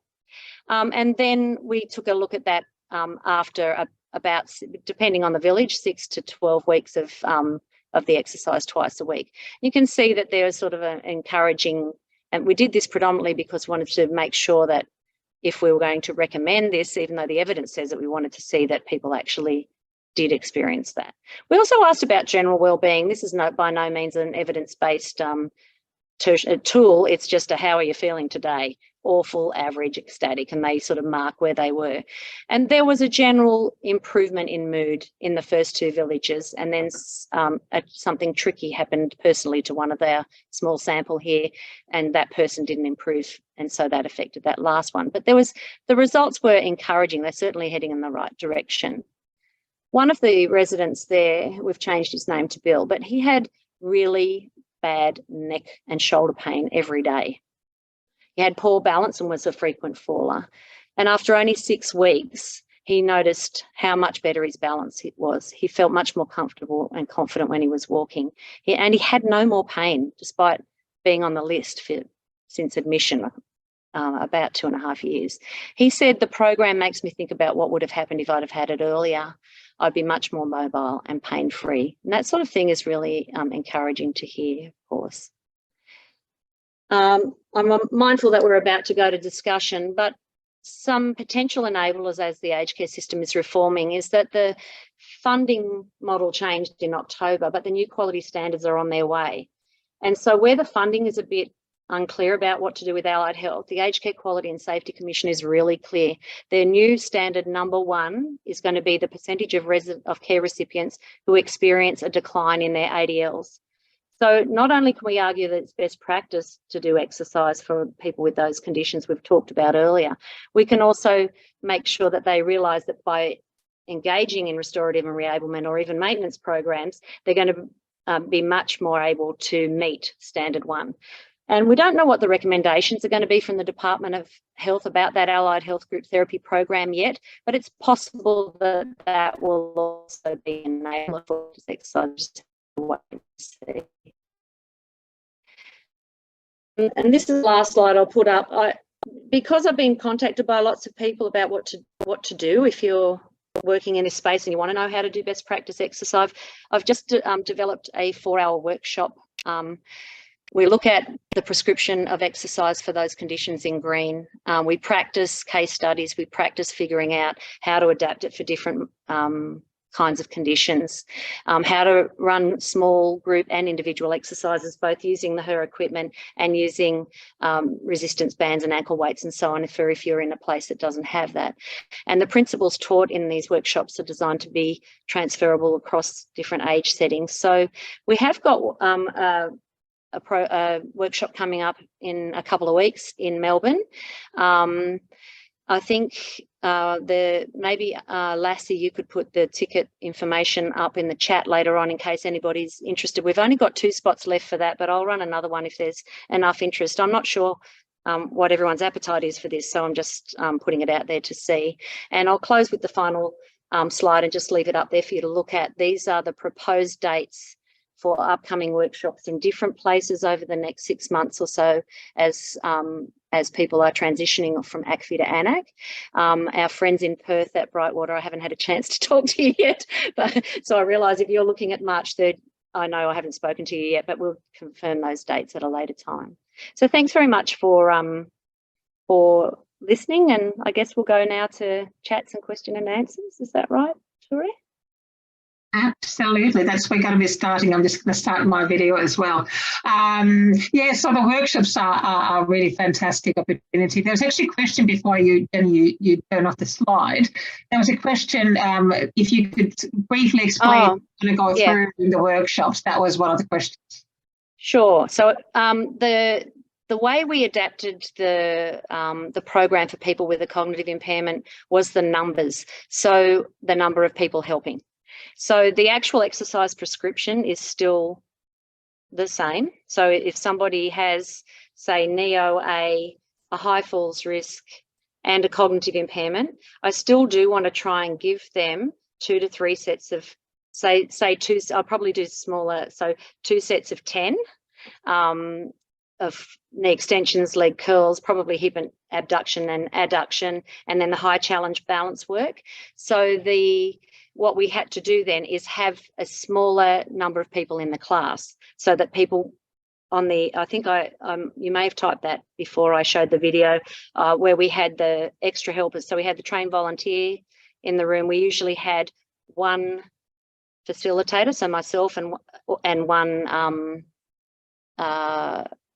And then we took a look at that after about, depending on the village, 6 to 12 weeks of the exercise twice a week. You can see that there was sort of an encouraging, and we did this predominantly because we wanted to make sure that if we were going to recommend this, even though the evidence says that, we wanted to see that people actually did experience that. We also asked about general wellbeing. This is by no means an evidence-based tool. It's just a how are you feeling today? Awful, average, ecstatic, and they sort of mark where they were. And there was a general improvement in mood in the first 2 villages, and then something tricky happened personally to one of our small sample here, and that person didn't improve, and so that affected that last one. But the results were encouraging. They're certainly heading in the right direction. One of the residents there, we've changed his name to Bill, but he had really bad neck and shoulder pain every day. He had poor balance and was a frequent faller. And after only 6 weeks, he noticed how much better his balance was. He felt much more comfortable and confident when he was walking. He had no more pain, despite being on the list since admission, about 2.5 years. He said, the program makes me think about what would have happened if I'd have had it earlier. I'd be much more mobile and pain-free. And that sort of thing is really encouraging to hear, of course. I'm mindful that we're about to go to discussion, but some potential enablers as the aged care system is reforming is that the funding model changed in October, but the new quality standards are on their way. And so where the funding is a bit unclear about what to do with allied health, the Aged Care Quality and Safety Commission is really clear. Their new standard number 1 is going to be the percentage of care recipients who experience a decline in their ADLs. So not only can we argue that it's best practice to do exercise for people with those conditions we've talked about earlier, we can also make sure that they realise that by engaging in restorative and reablement or even maintenance programs, they're going to be much more able to meet standard 1. And we don't know what the recommendations are going to be from the Department of Health about that allied health group therapy program yet, but it's possible that that will also be an enabler for exercise. And this is the last slide I'll put up. Because I've been contacted by lots of people about what to do if you're working in this space and you want to know how to do best practice exercise, I've just developed a 4-hour workshop. We look at the prescription of exercise for those conditions in green. We practice case studies. We practice figuring out how to adapt it for different kinds of conditions, how to run small group and individual exercises, both using the HUR equipment and using resistance bands and ankle weights and so on if you're in a place that doesn't have that. And the principles taught in these workshops are designed to be transferable across different age settings. So we have got a workshop coming up in a couple of weeks in Melbourne. I think maybe Lassie, you could put the ticket information up in the chat later on in case anybody's interested. We've only got 2 spots left for that, but I'll run another one if there's enough interest. I'm not sure what everyone's appetite is for this, so I'm just putting it out there to see. And I'll close with the final slide and just leave it up there for you to look at. These are the proposed dates for upcoming workshops in different places over the next 6 months or so as people are transitioning from ACFI to ANAC. Our friends in Perth at Brightwater, I haven't had a chance to talk to you yet, but so I realise if you're looking at March 3rd, I know I haven't spoken to you yet, but we'll confirm those dates at a later time. So thanks very much for listening, and I guess we'll go now to chats and question and answers. Is that right, Tori? Absolutely, we're going to be starting. I'm just going to start my video as well. Yeah, so the workshops are really fantastic opportunity. There was actually a question before you turn off the slide. There was a question, if you could briefly explain and go through the workshops. That was one of the questions. Sure. So the way we adapted the program for people with a cognitive impairment was the numbers. So the number of people helping. So the actual exercise prescription is still the same. So if somebody has, say, NEO-A, a high falls risk and a cognitive impairment, I still do want to try and give them 2 to 3 sets of, say 2, I'll probably do smaller, so 2 sets of 10 of knee extensions, leg curls, probably hip and abduction and adduction, and then the high challenge balance work. So what we had to do then is have a smaller number of people in the class so that people on the, I think you may have typed that before I showed the video, where we had the extra helpers. So we had the trained volunteer in the room. We usually had one facilitator, so myself and one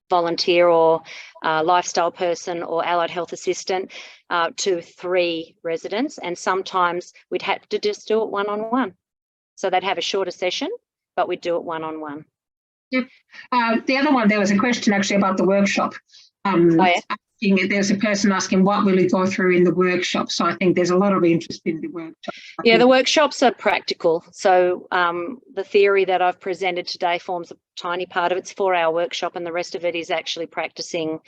volunteer or lifestyle person or allied health assistant to 3 residents, and sometimes we'd have to just do it one-on-one. So they'd have a shorter session, but we'd do it one-on-one. Yep. The other one, there was a question actually about the workshop. There's a person asking what will you go through in the workshop. So I think there's a lot of interest in the workshop. Yeah, the workshops are practical. So the theory that I've presented today forms a tiny part of it. It's a 4-hour workshop, and the rest of it is actually practicing.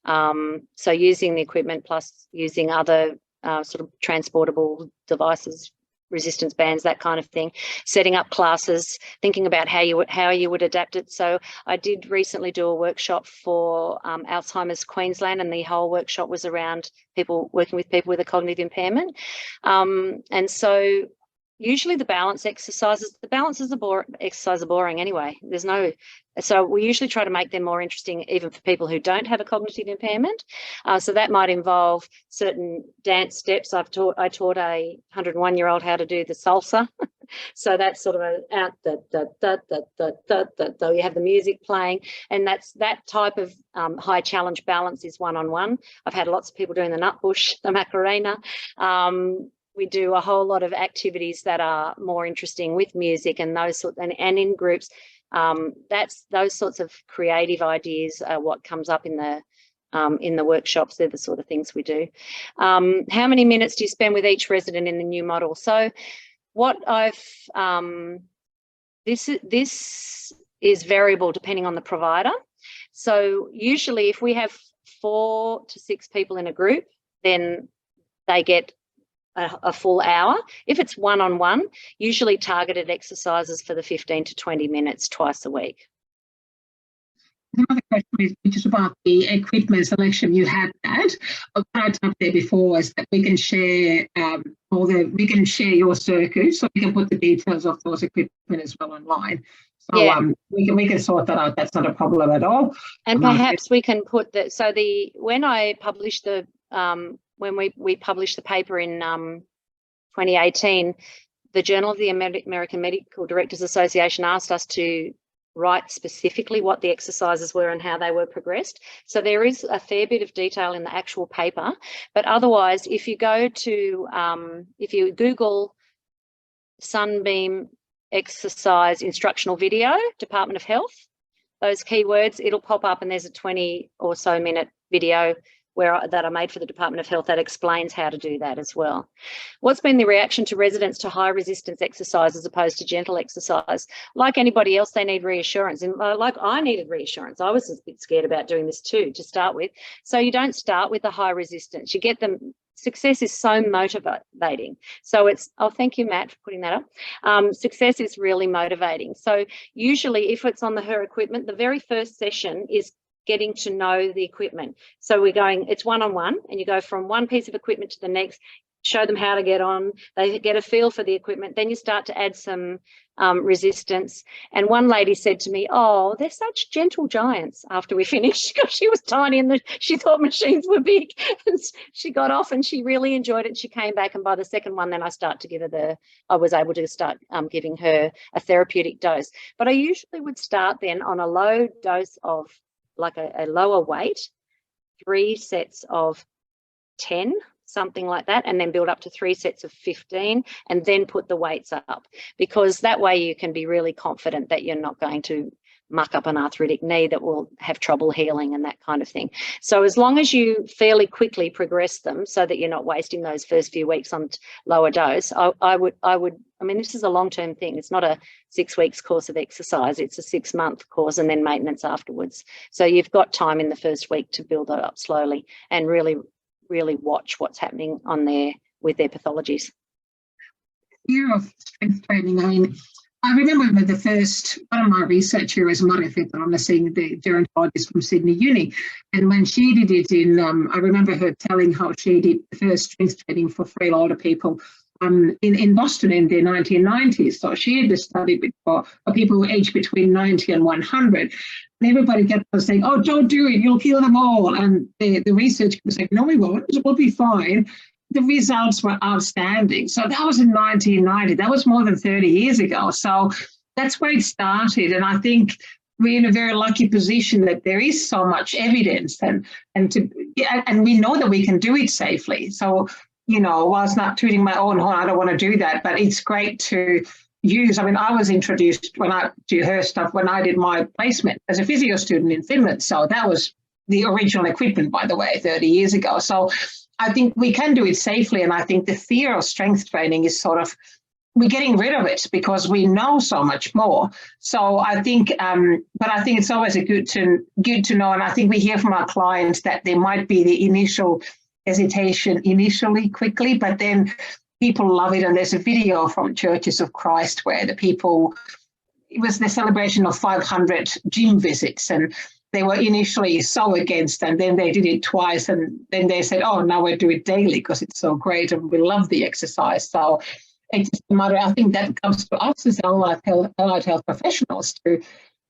So using the equipment plus using other sort of transportable devices, resistance bands, that kind of thing, setting up classes, thinking about how you would adapt it. So I did recently do a workshop for Alzheimer's Queensland, and the whole workshop was around working with people with a cognitive impairment. And so usually the balance exercises are boring anyway. So we usually try to make them more interesting even for people who don't have a cognitive impairment. So that might involve certain dance steps. I taught a 101-year-old how to do the salsa. So that's sort of you have the music playing, and that type of high challenge balance is one-on-one. I've had lots of people doing the nut bush, the Macarena. We do a whole lot of activities that are more interesting with music and those sorts, and in groups. Those sorts of creative ideas are what comes up in the workshops. They're the sort of things we do. How many minutes do you spend with each resident in the new model? So what this is variable depending on the provider. So usually if we have 4 to 6 people in a group, then they get a full hour. If it's one-on-one, usually targeted exercises for the 15 to 20 minutes twice a week. Another question which is about the equipment selection. You had that. What I talked there before is that we can share your circuit, so we can put the details of those equipment as well online. So yeah. We can sort that out. That's not a problem at all. And perhaps we can put that. So when I published when we published the paper in 2018, the Journal of the American Medical Directors Association asked us to write specifically what the exercises were and how they were progressed. So there is a fair bit of detail in the actual paper, but otherwise, if you go to, if you Google Sunbeam exercise instructional video, Department of Health, those keywords, it'll pop up, and there's a 20 or so minute video that I made for the Department of Health that explains how to do that as well. What's been the reaction to residents to high resistance exercise as opposed to gentle exercise? Like anybody else, they need reassurance. And like I needed reassurance. I was a bit scared about doing this too, to start with. So you don't start with the high resistance. You get them. Success is so motivating. So thank you, Matt, for putting that up. Success is really motivating. So usually if it's on the HUR equipment, the very first session is getting to know the equipment. So it's one-on-one, and you go from one piece of equipment to the next, show them how to get on, they get a feel for the equipment, then you start to add some resistance. And one lady said to me, "Oh, they're such gentle giants," after we finished, because she was tiny and she thought machines were big. And she got off and she really enjoyed it. She came back, and by the second one, then I was able to start giving her a therapeutic dose. But I usually would start then on a low dose of like a lower weight, 3 sets of 10, something like that, and then build up to 3 sets of 15, and then put the weights up, because that way you can be really confident that you're not going to muck up an arthritic knee that will have trouble healing and that kind of thing. So as long as you fairly quickly progress them so that you're not wasting those first few weeks on lower dose, I mean, this is a long-term thing. It's not a 6 weeks course of exercise. It's a 6-month course and then maintenance afterwards. So you've got time in the first week to build that up slowly and really, really watch what's happening on there with their pathologies. Year of strength training, I remember one of my research here as a matter of fact, I'm seeing the gerontologist from Sydney Uni, and when she did it I remember her telling how she did the first strength training for frail older people in Boston in the 1990s. So she had studied for people aged between 90 and 100. And everybody kept on saying, "Oh, don't do it, you'll kill them all." And the research was like, "No, we won't, we'll be fine." the results were outstanding. So that was in 1990. That was more than 30 years ago. So that's where it started. And I think we're in a very lucky position that there is so much evidence, and we know that we can do it safely. So, whilst not tooting my own horn, I don't want to do that, but it's great to use. I mean, I was introduced to HUR stuff when I did my placement as a physio student in Finland. So that was the original equipment, by the way, 30 years ago. So I think we can do it safely. And I think the fear of strength training is we're getting rid of it because we know so much more. So I think, but I think it's always good to know. And I think we hear from our clients that there might be the initial hesitation quickly, but then people love it. And there's a video from Churches of Christ where it was the celebration of 500 gym visits, and they were initially so against, and then they did it twice, and then they said, oh, now we do it daily because it's so great and we love the exercise. So it's just a matter, I think that comes to us as allied health professionals to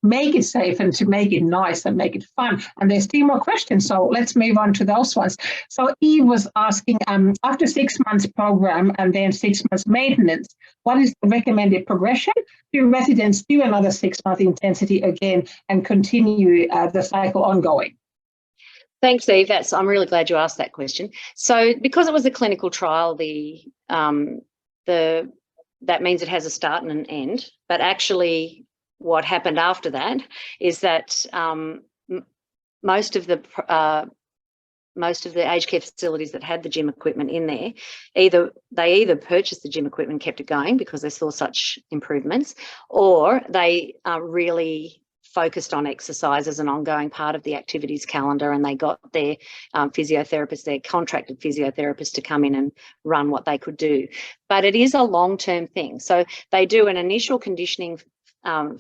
make it safe and to make it nice and make it fun. And there's 2 more questions, so let's move on to those ones. So Eve was asking, after 6 months program and then 6 months maintenance, what is the recommended progression? Do residents do another 6 month intensity again and continue the cycle ongoing? Thanks, Eve. I'm really glad you asked that question. So because it was a clinical trial, that means it has a start and an end, but actually what happened after that is that most of the aged care facilities that had the gym equipment in there, either purchased the gym equipment and kept it going because they saw such improvements, or they really focused on exercise as an ongoing part of the activities calendar, and they got their physiotherapists, their contracted physiotherapists, to come in and run what they could do. But it is a long-term thing. So they do an initial conditioning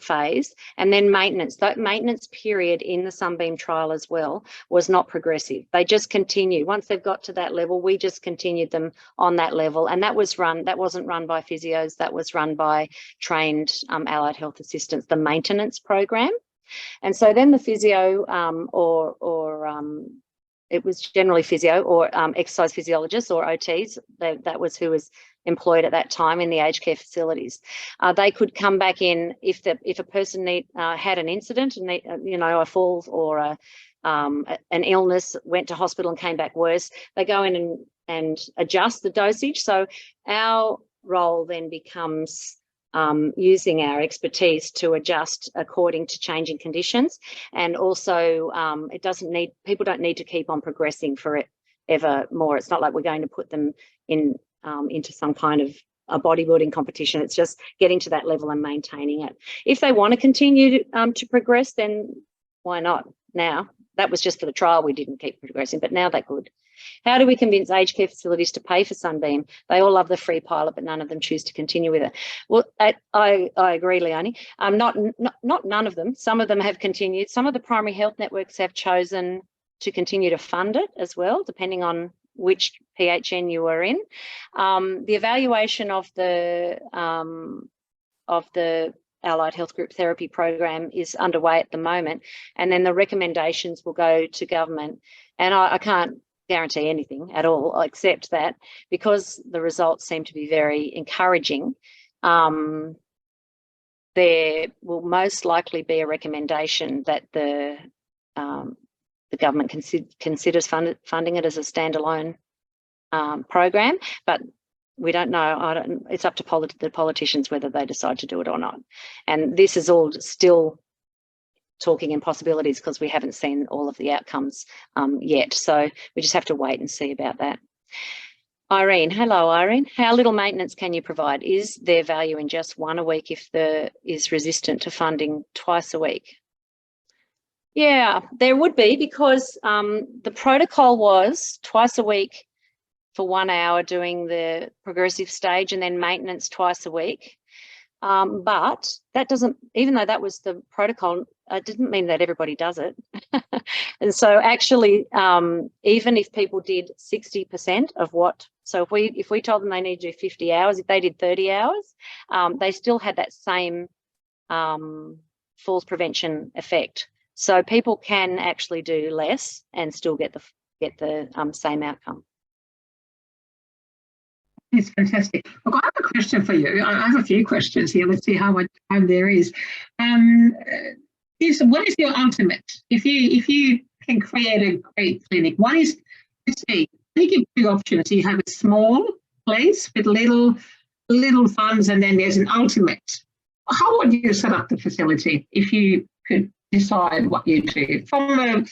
phase, and then maintenance. That maintenance period in the Sunbeam trial as well was not progressive. They just continued. Once they've got to that level, we just continued them on that level, and that wasn't run by physios, that was run by trained allied health assistants, the maintenance program. And so then the physio it was generally physio or exercise physiologists or OTs, that was who was employed at that time in the aged care facilities. They could come back in if a person had an incident, and a fall or an illness, went to hospital and came back worse. They go in and adjust the dosage. So our role then becomes using our expertise to adjust according to changing conditions, and also people don't need to keep on progressing for it ever more. It's not like we're going to put them into some kind of a bodybuilding competition. It's just getting to that level and maintaining it. If they want to continue to progress, then why not now? That was just for the trial. We didn't keep progressing, but now they could. How do we convince aged care facilities to pay for Sunbeam? They all love the free pilot, but none of them choose to continue with it. Well, I agree, Leonie. Not none of them. Some of them have continued. Some of the primary health networks have chosen to continue to fund it as well, depending on which PHN you were in. The evaluation of the Allied Health Group Therapy program is underway at the moment, and then the recommendations will go to government. And I can't guarantee anything at all, except that because the results seem to be very encouraging, there will most likely be a recommendation that the government considers funding it as a standalone program, but we don't know. It's up to the politicians whether they decide to do it or not. And this is all still talking in possibilities because we haven't seen all of the outcomes yet. So we just have to wait and see about that. Irene, hello Irene. How little maintenance can you provide? Is there value in just 1 a week if is resistant to funding twice a week? Yeah, there would be, because the protocol was twice a week for 1 hour doing the progressive stage, and then maintenance twice a week. But that doesn't, even though that was the protocol, it didn't mean that everybody does it. And so actually, even if people did 60% of so if we told them they need to do 50 hours, if they did 30 hours, they still had that same falls prevention effect. So people can actually do less and still get the same outcome. It's fantastic. Look, I have a question for you. I have a few questions here. Let's see how much time there is. Um, what is your ultimate? If you can create a great clinic, one is, let's say, you give two options. You have a small place with little funds, and then there's an ultimate. How would you set up the facility if you could decide what you do? From a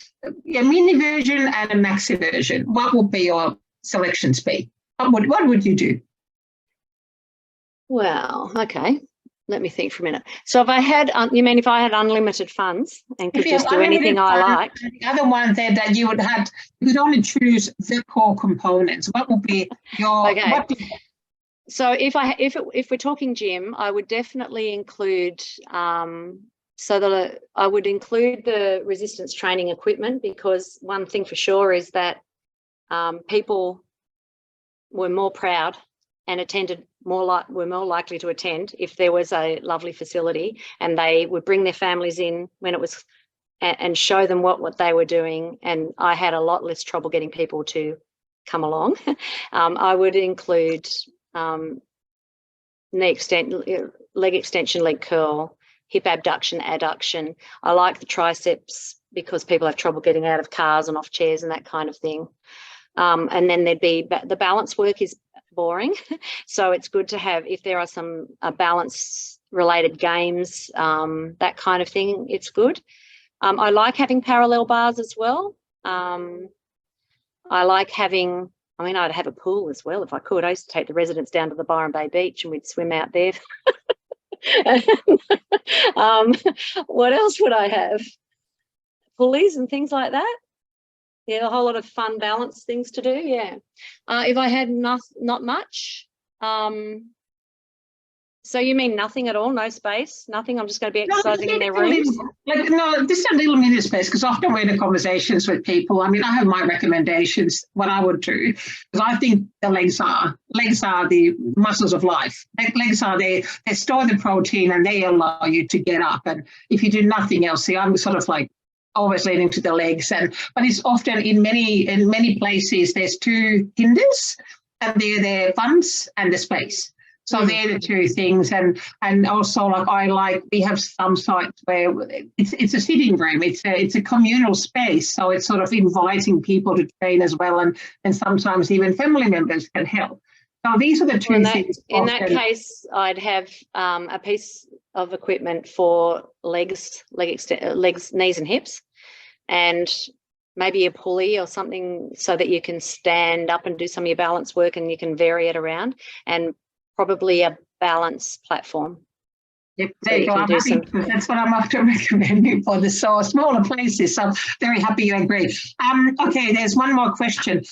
mini version and a maxi version, what would be your selections be? What would you do? Well, okay. Let me think for a minute. So if I had, you mean if I had unlimited funds and could just do anything I liked? The other one there that you could only choose the core components. What would be your? Okay. So if we're talking gym, I would definitely include I would include the resistance training equipment, because one thing for sure is that people were more proud and were more likely to attend if there was a lovely facility, and they would bring their families in when it was and show them what they were doing. And I had a lot less trouble getting people to come along. I would include leg extension, leg curl, hip abduction, adduction. I like the triceps because people have trouble getting out of cars and off chairs and that kind of thing. And then there'd be the balance work is boring. So it's good to have, if there are some balance related games, that kind of thing, it's good. I like having parallel bars as well. I like having, I'd have a pool as well if I could. I used to take the residents down to the Byron Bay Beach and we'd swim out there. What else would I have? Pulleys and things like that. Yeah, a whole lot of fun balance things to do. Yeah. If I had not much, so you mean nothing at all? No space, nothing? I'm just going to be exercising in their rooms? Just a little mini space, because often we're in conversations with people. I have my recommendations, what I would do, because I think the legs are the muscles of life. Legs are they store the protein and they allow you to get up. And if you do nothing else, see, I'm sort of like always leaning to the legs, but it's often in many places there's two hinders, and they're the funds and the space. So they're the two things, and also we have some sites where it's a sitting room, it's a communal space, so it's sort of inviting people to train as well, and sometimes even family members can help. So these are the two things. In that case, I'd have a piece of equipment for legs, knees and hips, and maybe a pulley or something so that you can stand up and do some of your balance work and you can vary it around, and probably a balance platform. Yep, there you go. That's what I'm after recommending for the smaller places. So very happy you agree. Okay, there's one more question.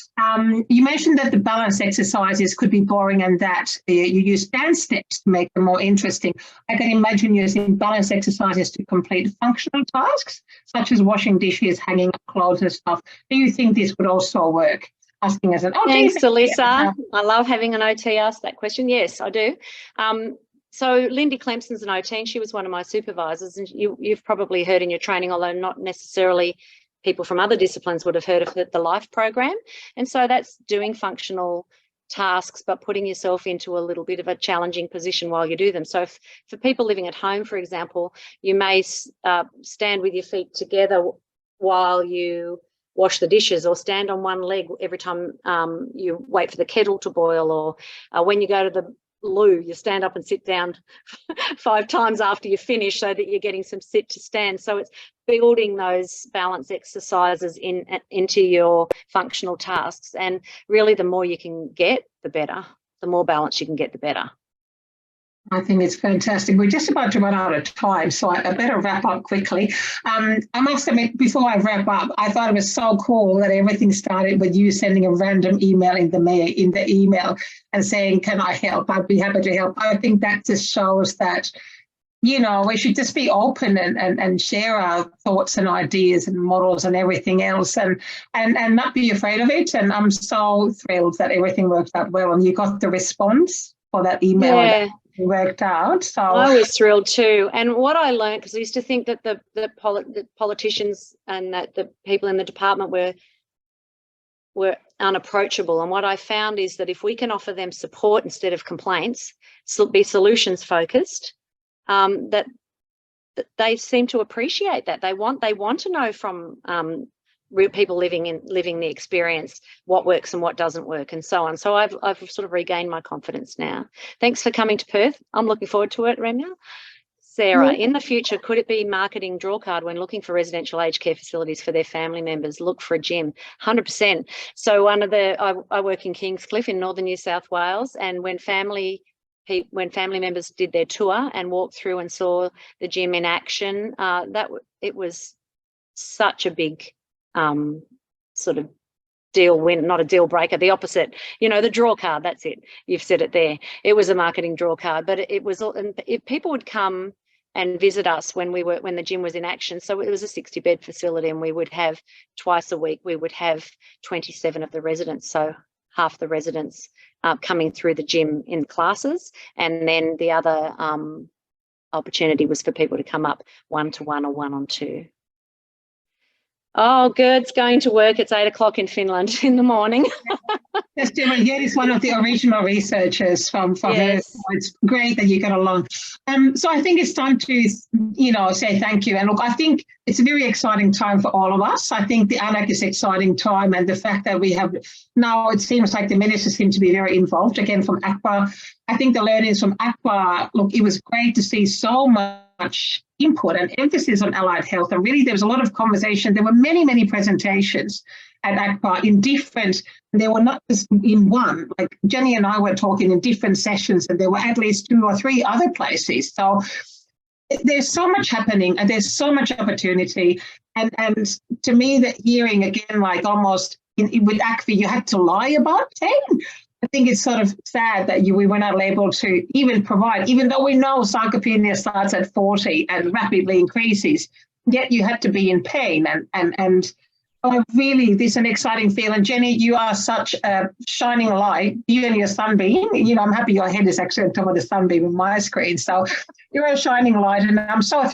You mentioned that the balance exercises could be boring and that you use dance steps to make them more interesting. I can imagine using balance exercises to complete functional tasks, such as washing dishes, hanging up clothes and stuff. Do you think this would also work? Asking as an OT. Thanks, Alyssa. I love having an OT ask that question. Yes, I do. So Lindy Clemson's an OT, and she was one of my supervisors, and you've probably heard in your training, although not necessarily people from other disciplines would have heard of the LIFE program. And so that's doing functional tasks, but putting yourself into a little bit of a challenging position while you do them. So for people living at home, for example, you may stand with your feet together while you wash the dishes, or stand on one leg every time you wait for the kettle to boil, or when you go to the loo, you stand up and sit down 5 times after you finish, so that you're getting some sit to stand. So it's building those balance exercises into your functional tasks. And really, the more you can get, the better. The more balance you can get, the better. I think it's fantastic. We're just about to run out of time, so I better wrap up quickly. I must admit, before I wrap up, I thought it was so cool that everything started with you sending a random email in the email and saying, "Can I help? I'd be happy to help." I think that just shows that, we should just be open and share our thoughts and ideas and models and everything else, and not be afraid of it. And I'm so thrilled that everything worked out well, and you got the response for that email. Yeah. Worked out. So I was thrilled too. And what I learned, because I used to think that the politicians and that the people in the department were unapproachable. And what I found is that if we can offer them support instead of complaints, be solutions focused, that they seem to appreciate that. They want to know from real people living the experience what works and what doesn't work, and so on. So I've sort of regained my confidence now. Thanks for coming to Perth. I'm looking forward to it, Remya. Sarah, in the future, could it be marketing draw card when looking for residential aged care facilities for their family members? Look for a gym, 100%. So I work in Kingscliff in northern New South Wales, and when family members did their tour and walked through and saw the gym in action, it was such a big sort of deal win, not a deal breaker, the opposite, the draw card. That's it. You've said it there. It was a marketing draw card, but it was, if people would come and visit us when the gym was in action. So it was a 60-bed facility, and we would have twice a week, we would have 27 of the residents. So half the residents coming through the gym in classes. And then the other opportunity was for people to come up 1-to-1 or 1-on-2. Oh, Gerd's going to work. It's 8 o'clock in Finland in the morning. Yes, Gerd is one of the original researchers from yes. her. It's great that you got along. So I think it's time to, say thank you. And look, I think it's a very exciting time for all of us. I think the ANAC is an exciting time, and the fact that we have now, it seems like the ministers seem to be very involved again from ACPA. I think the learnings from ACPA, look, it was great to see so much input and emphasis on allied health. And really, there was a lot of conversation. There were many, many presentations at ACPA in different, they were not just in one. Like Jenny and I were talking in different sessions, and there were at least 2 or 3 other places. So there's so much happening, and there's so much opportunity. And to me, that hearing again, like almost with ACFI, you had to lie about pain. I think it's sort of sad that we were not able to even provide, even though we know sarcopenia starts at 40 and rapidly increases, yet you had to be in pain. And really, this is an exciting field. And Jenny, you are such a shining light, you and your Sunbeam. I'm happy your head is actually on top of the Sunbeam on my screen. So you're a shining light, and I'm so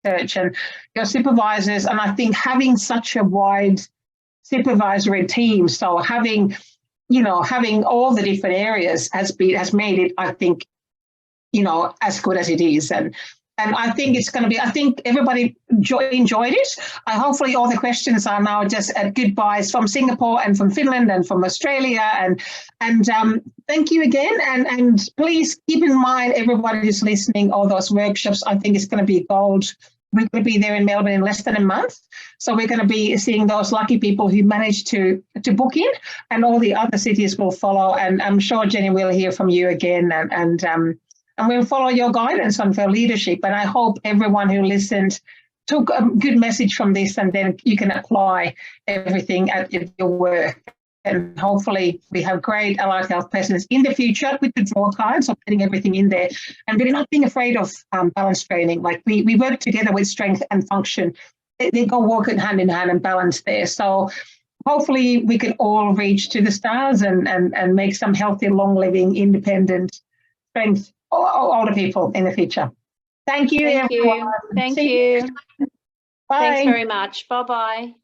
and your supervisors, and I think having such a wide supervisory team, so having all the different areas has made it, I think, as good as it is. And I think it's going to be, I think everybody enjoyed it. Hopefully all the questions are now just goodbyes from Singapore and from Finland and from Australia. And thank you again. And please keep in mind, everybody who's listening, all those workshops, I think it's going to be gold. We're going to be there in Melbourne in less than a month. So we're going to be seeing those lucky people who managed to book in, and all the other cities will follow. And I'm sure, Jenny, we'll hear from you again, and we'll follow your guidance on your leadership. And I hope everyone who listened took a good message from this, and then you can apply everything at your work. And hopefully we have great allied health presence in the future with the draw cards, of putting everything in there, and really not being afraid of balance training. Like we work together with strength and function. They go walking hand in hand and balance there. So hopefully we can all reach to the stars and make some healthy, long living, independent strength older people in the future. Thank you, everyone. Thank you. Bye. Thanks very much. Bye-bye.